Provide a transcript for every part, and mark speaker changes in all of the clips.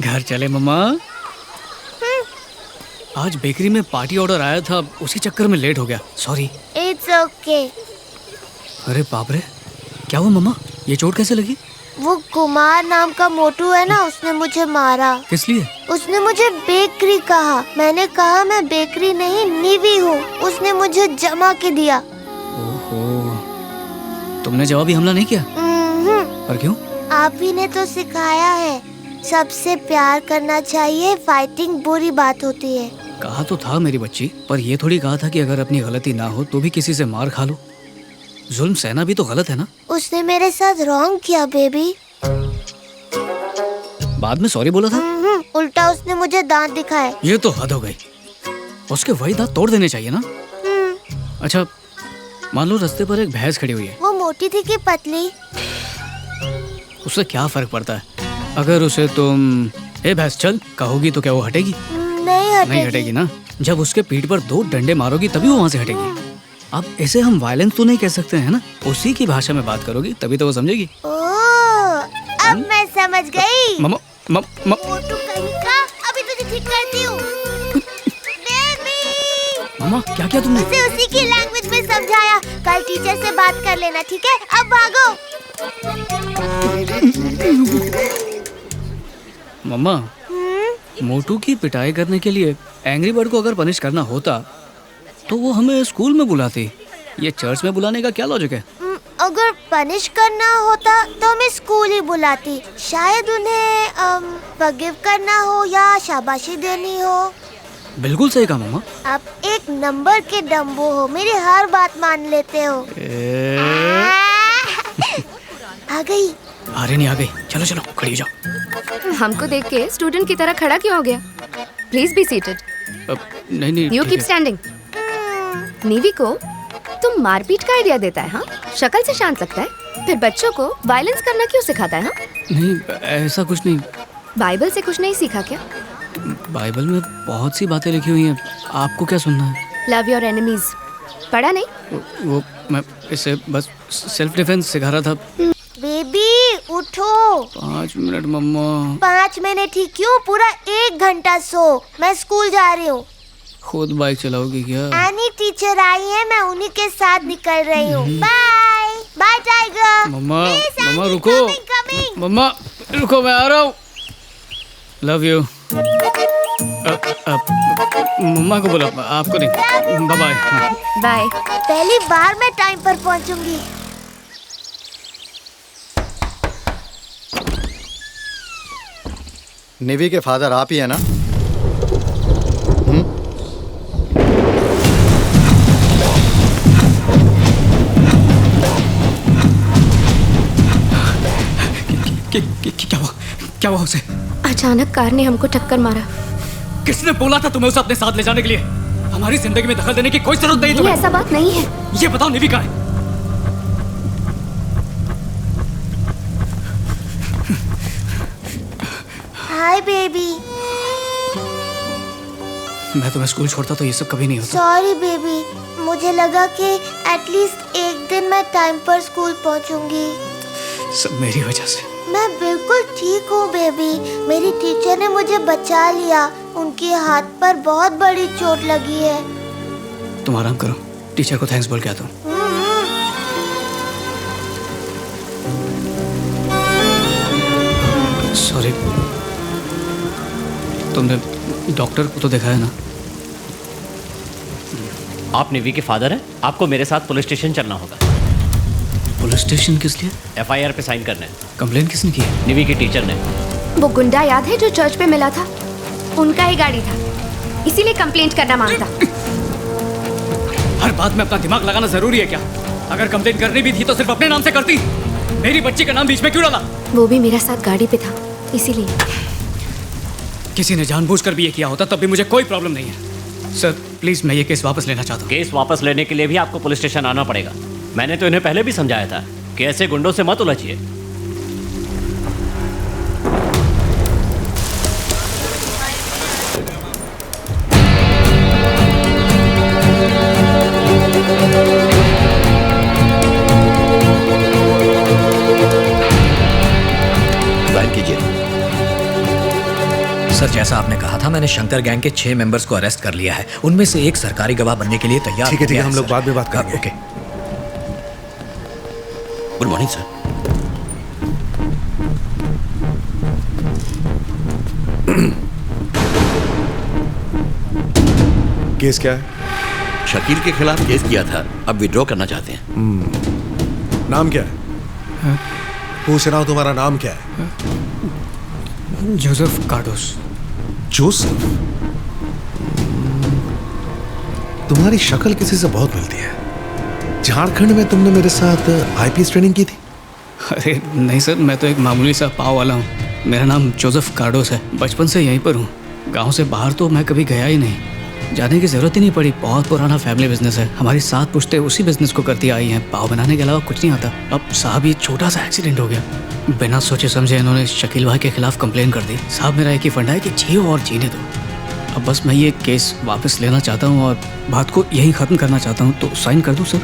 Speaker 1: घर चले मम्मा। आज बेकरी में पार्टी ऑर्डर आया था, उसी चक्कर में लेट हो गया, सॉरी।
Speaker 2: It's okay.
Speaker 1: अरे बाप रे, क्या हुआ मम्मा? ये चोट कैसे लगी?
Speaker 2: वो कुमार नाम का मोटू है ना, उसने मुझे मारा।
Speaker 1: किस लिए?
Speaker 2: उसने मुझे बेकरी कहा। मैंने कहा मैं बेकरी नहीं नीवी हूँ। उसने मुझे जमा के दिया।
Speaker 1: ओहो, तुमने जवाबी हमला नहीं किया? पर क्यों?
Speaker 2: आप ही ने तो सिखाया है, सबसे प्यार करना चाहिए, फाइटिंग बुरी बात होती है।
Speaker 1: कहा तो था मेरी बच्ची, पर ये थोड़ी कहा था कि अगर अपनी गलती ना हो तो भी किसी से मार खा लो। जुल्म सहना भी तो गलत है ना?
Speaker 2: उसने मेरे साथ रॉन्ग किया बेबी।
Speaker 1: बाद में सॉरी बोला था?
Speaker 2: उल्टा उसने मुझे दांत दिखाए।
Speaker 1: ये तो हद हो गई। उसके वही दांत तोड़ देने चाहिए ना। अच्छा, मान लो रास्ते पर एक भैंस खड़ी हुई है।
Speaker 2: वो मोटी थी कि पतली?
Speaker 1: उससे क्या फर्क पड़ता है? अगर उसे तुम ए भैंस चल कहोगी तो क्या वो हटेगी? नहीं हटेगी ना। जब उसके पीठ पर 2 डंडे मारोगी तभी वो वहाँ से हटेगी। अब ऐसे हम वायलेंस तो नहीं कह सकते हैं ना, उसी की भाषा में बात करोगी तभी तो वो समझेगी।
Speaker 2: अब मैं समझ गई।
Speaker 1: मोटू
Speaker 2: कहीं का, अभी तुझे ठीक करती हूँ।
Speaker 1: मामा क्या किया तुमने?
Speaker 2: उसे उसी की लैंग्वेज में समझाया। कल टीचर से बात कर लेना, ठीक है? अब भागो।
Speaker 1: मम्मा, मोटू की पिटाई करने के लिए एंग्री बर्ड को अगर पनिश करना होता तो वो हमें स्कूल में बुलाती। ये चर्च में बुलाने का क्या लॉजिक है?
Speaker 2: अगर पनिश करना होता तो मैं स्कूल ही बुलाती। शायद उन्हें फॉरगिव करना हो या शाबाशी देनी हो।
Speaker 1: बिल्कुल सही कहा मम्मा।
Speaker 2: आप एक नंबर के डम्बो हो, मेरी हर बात मान लेते हो। आ गई?
Speaker 1: अरे नहीं आ गई, चलो चलो खड़ी हो जाओ।
Speaker 3: हमको देख के स्टूडेंट की तरह खड़ा क्यों हो गया? Please be seated.
Speaker 1: नहीं
Speaker 3: यू कीप स्टैंडिंग। नीवी को तुम मारपीट का आइडिया देता है? हाँ, शक्ल से शांत लगता है, फिर बच्चों को वायलेंस करना क्यों सिखाता है? हाँ?
Speaker 1: नहीं, ऐसा कुछ नहीं।
Speaker 3: बाइबल से कुछ नहीं सीखा क्या?
Speaker 1: बाइबल में बहुत सी बातें लिखी हुई हैं, आपको क्या सुनना है?
Speaker 3: लव योर एनिमीज पढ़ा नहीं?
Speaker 1: वो मैं इसे बस सेल्फ डिफेंस सिखा रहा था।
Speaker 2: बेबी उठो।
Speaker 1: 5 मिनट मम्मा।
Speaker 2: 5 मिनट ही क्यों, पूरा 1 घंटा सो। मैं स्कूल जा रही हूँ।
Speaker 1: खुद बाइक चलाओगी क्या?
Speaker 2: एनी टीचर आई है, मैं उन्हीं के साथ निकल रही हूँ। Bye by Tiger.
Speaker 1: मम्मा रुको। मम्मा रुको, मैं आ रहा हूँ। Love you. मम्मा को बोला, आपको नहीं। Bye bye.
Speaker 3: बाय।
Speaker 2: पहली बार मैं टाइम पर पहुँचूंगी।
Speaker 4: निवी के फादर आप ही है ना?
Speaker 1: क्या हुआ उसे?
Speaker 3: अचानक कार ने हमको टक्कर मारा।
Speaker 1: किसने बोला था तुम्हें उसे अपने साथ ले जाने के लिए? हमारी जिंदगी में दखल देने की कोई जरूरत नहीं तुम्हें।
Speaker 3: ऐसा बात नहीं है।
Speaker 1: ये बताओ निवी कहाँ है?
Speaker 2: Hi baby.
Speaker 1: मैं तुम्हें स्कूल छोड़ता तो ये सब कभी नहीं होता।
Speaker 2: सॉरी बेबी, मुझे लगा कि एटलीस्ट एक दिन मैं टाइम पर स्कूल पहुंचूंगी।
Speaker 1: सब मेरी वजह से।
Speaker 2: मैं बिल्कुल ठीक हूँ बेबी। मेरी टीचर ने मुझे बचा लिया। उनके हाथ पर बहुत बड़ी चोट लगी है।
Speaker 1: तुम आराम करो, टीचर को थैंक्स बोल के आता हूँ। सॉरी। तुमने डॉक्टर को तो देखा है ना?
Speaker 5: आप निवी के फादर हैं? आपको मेरे साथ पुलिस स्टेशन चलना होगा।
Speaker 1: पुलिस स्टेशन किस लिए?
Speaker 5: FIR पे साइन करने।
Speaker 1: कंप्लेन किसने की?
Speaker 5: निवी की टीचर ने।
Speaker 3: वो गुंडा याद है जो चर्च पे मिला था? उनका ही गाड़ी था, इसीलिए कंप्लेंट करना मांगता।
Speaker 1: हर बात में अपना दिमाग लगाना जरूरी है क्या? अगर कंप्लेन करनी भी थी तो सिर्फ अपने नाम से करती। मेरी बच्ची का नाम बीच में क्यों डाला?
Speaker 3: वो भी मेरा साथ गाड़ी पे था, इसीलिए।
Speaker 1: किसी ने जानबूझकर भी ये किया होता तब भी मुझे कोई प्रॉब्लम नहीं है। सर प्लीज, मैं ये केस वापस लेना चाहता हूँ।
Speaker 5: केस वापस लेने के लिए भी आपको पुलिस स्टेशन आना पड़ेगा। मैंने तो इन्हें पहले भी समझाया था कि ऐसे गुंडों से मत उलझिए।
Speaker 4: साइन कीजिए।
Speaker 6: सर, जैसा आपने कहा था, मैंने शंकर गैंग के 6 मेंबर्स को अरेस्ट कर लिया है। उनमें से एक सरकारी गवाह बनने के लिए तैयार
Speaker 7: ठीक है,
Speaker 6: हो गया
Speaker 7: हम लोग
Speaker 6: सर।
Speaker 7: बाद में बात करेंगे।
Speaker 6: Okay.
Speaker 8: Good morning sir.
Speaker 7: Case क्या है?
Speaker 8: शकील के खिलाफ केस किया था, अब विड्रॉ करना चाहते हैं।
Speaker 7: नाम क्या है? पूछ रहा हूं, तुम्हारा नाम क्या है?
Speaker 1: जोसेफ कार्डोस।
Speaker 7: जोसेफ? तुम्हारी शक्ल किसी से बहुत मिलती है। झारखंड में तुमने मेरे साथ आईपीएस ट्रेनिंग की थी?
Speaker 1: अरे नहीं सर, मैं तो एक मामूली सा पाव वाला हूँ। मेरा नाम जोसेफ कार्डोस है। बचपन से यहीं पर हूँ। गांव से बाहर तो मैं कभी गया ही नहीं। जाने की जरूरत ही नहीं पड़ी। बहुत पुराना फैमिली बिजनेस है। हमारी 7 पुश्तें उसी बिजनेस को करती आई हैं। पाव बनाने के अलावा कुछ नहीं आता। अब साहब, ये छोटा सा एक्सीडेंट हो गया। बिना सोचे समझे इन्होंने शकील भाई के खिलाफ कंप्लेन कर दी। साहब, मेरा एक ही फंडा है कि जियो और जीने दो। अब बस मैं ये केस वापस लेना चाहता हूँ और बात को यहीं ख़त्म करना चाहता हूँ। तो साइन कर दूँ सर?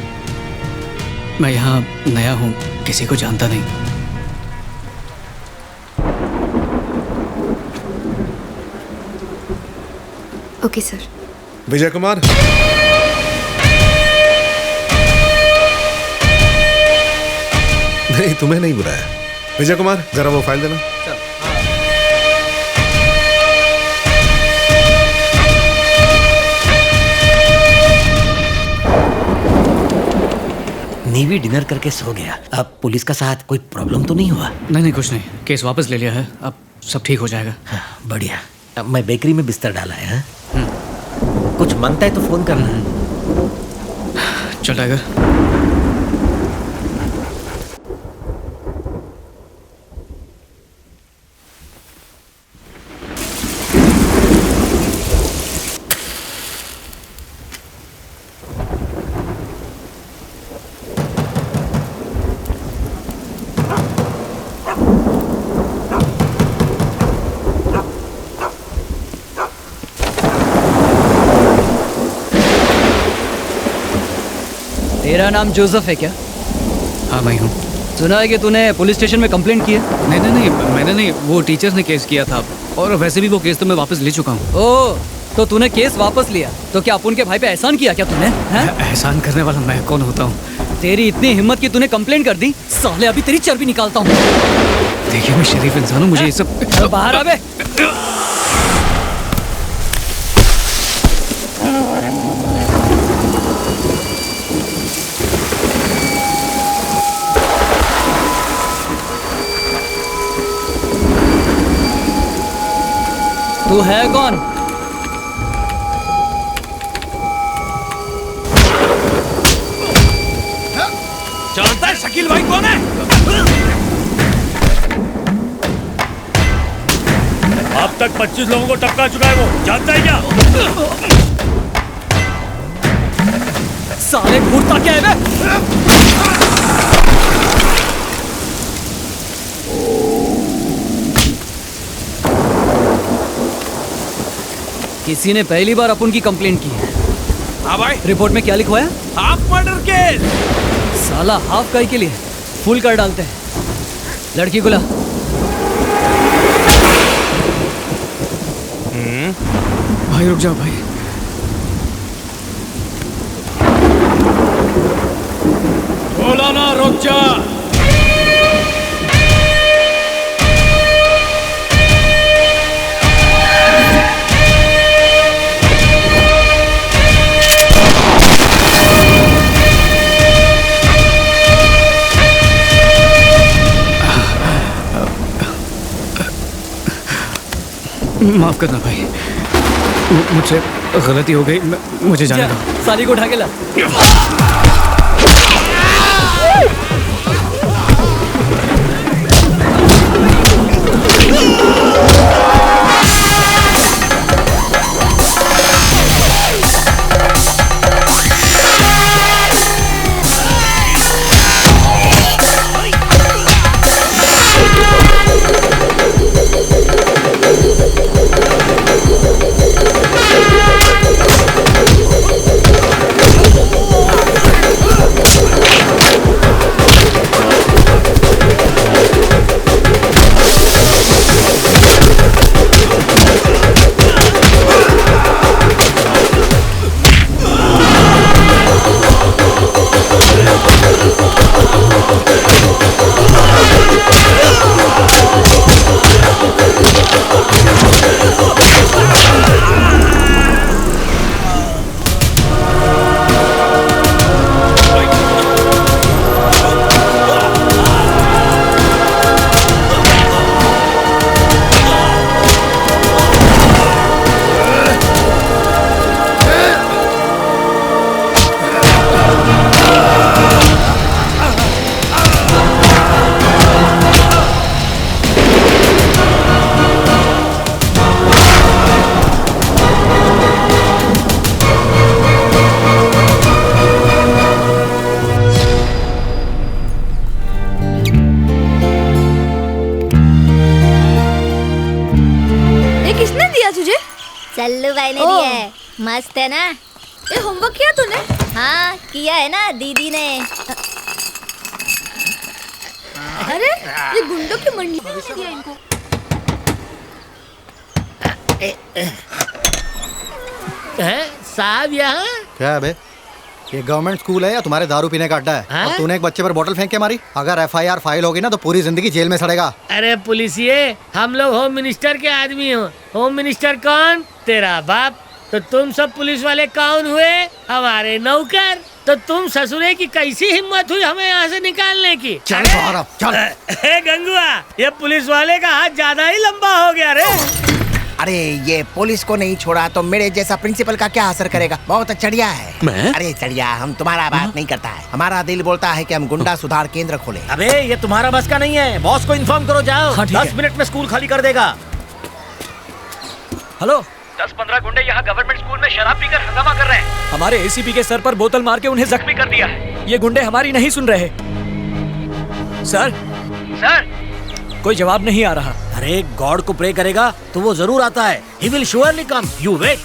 Speaker 1: मैं यहाँ नया हूँ, किसी को जानता नहीं।
Speaker 3: Okay sir.
Speaker 7: विजय कुमार, नहीं तुम्हें नहीं बुलाया। विजय कुमार, जरा वो फाइल देना।
Speaker 9: नीवी डिनर करके सो गया। अब पुलिस का साथ कोई प्रॉब्लम तो नहीं हुआ?
Speaker 1: नहीं, कुछ नहीं। केस वापस ले लिया है, अब सब ठीक हो जाएगा।
Speaker 9: हाँ, बढ़िया। अब मैं बेकरी में बिस्तर डाला है। कुछ मांगता है तो फोन करना।
Speaker 1: चल टाइगर।
Speaker 10: तेरा नाम जोसेफ है क्या?
Speaker 1: हाँ, मैं हूँ।
Speaker 10: सुना है कि तूने पुलिस स्टेशन में कंप्लेंट की है?
Speaker 1: नहीं, मैंने नहीं। वो टीचर्स ने केस किया था और वैसे भी वो केस तो मैं वापस ले चुका हूँ।
Speaker 10: ओह, तो तूने केस वापस लिया? तो क्या अपुन के भाई पे एहसान किया क्या तूने?
Speaker 1: एहसान करने वाला मैं कौन होता हूँ?
Speaker 10: तेरी इतनी हिम्मत की तूने कंप्लेंट कर दी? साले, अभी तेरी चर्बी निकालता हूँ।
Speaker 1: देखिए, मैं शरीफ इंसान हूँ, मुझे ये सब।
Speaker 10: बाहर आ बे। तू है कौन?
Speaker 11: जानता है शकील भाई कौन है? अब तक 25 लोगों को टपका चुका है वो, जानता है क्या?
Speaker 10: साले घूरता क्या है बे? किसी ने पहली बार अपुन की कंप्लेंट की है।
Speaker 11: हाँ भाई।
Speaker 10: रिपोर्ट में क्या लिखवाया?
Speaker 11: Half murder case.
Speaker 10: साला हाफ काई के लिए फुल कर डालते हैं। लड़की को ला।
Speaker 1: भाई रुक जाओ भाई।
Speaker 11: बोला ना, रुक जा।
Speaker 1: माफ करना भाई, मुझसे गलती हो गई। मुझे जाने दो।
Speaker 10: साली को उठा के ला।
Speaker 3: किसने दिया तुझे?
Speaker 2: सल्लू भाई ने दिया है। मस्त है ना?
Speaker 3: ये होमवर्क किया तूने?
Speaker 2: हाँ किया है ना दीदी ने।
Speaker 3: अरे ये गुंडों की मंडी ने दिया इनको।
Speaker 9: साहब यहाँ
Speaker 4: क्या है बे? ये गवर्नमेंट स्कूल है या तुम्हारे दारू पीने का अड्डा है? और तूने एक बच्चे पर बोतल फेंक के मारी? अगर एफआईआर फाइल होगी ना तो पूरी जिंदगी जेल में सड़ेगा।
Speaker 9: अरे पुलिसिए, हम लोग होम मिनिस्टर के आदमी हो। होम मिनिस्टर कौन? तेरा बाप। तो तुम सब पुलिस वाले कौन हुए? हमारे नौकर। तो तुम ससुरे की कैसी हिम्मत हुई हमें यहाँ से निकालने की?
Speaker 4: चल बाहर अब, चल।
Speaker 9: गंगुआ, ये पुलिस वाले का हाथ ज्यादा ही लंबा हो गया रे।
Speaker 12: अरे ये पुलिस को नहीं छोड़ा तो मेरे जैसा प्रिंसिपल का क्या असर करेगा? बहुत चढ़िया है।
Speaker 8: मैं?
Speaker 12: अरे चढ़िया, हम तुम्हारा बात नहीं करता है। हमारा दिल बोलता है कि हम गुंडा सुधार केंद्र खोले।
Speaker 9: अबे ये तुम्हारा बस का नहीं है। बॉस को इन्फॉर्म करो, जाओ।
Speaker 10: हाँ, ठीक
Speaker 9: 10
Speaker 10: है।
Speaker 9: मिनट में स्कूल खाली कर देगा।
Speaker 10: हेलो,
Speaker 5: 10-15 गुंडे यहाँ गवर्नमेंट स्कूल में शराब पीकर हंगामा कर रहे हैं।
Speaker 10: हमारे एसीपी के सर पर बोतल मार के उन्हें जख्मी
Speaker 5: कर दिया है।
Speaker 10: ये गुंडे हमारी नहीं सुन रहे। सर कोई जवाब नहीं आ रहा।
Speaker 9: अरे गॉड को प्रे करेगा तो वो जरूर आता है। He will surely come. You wait.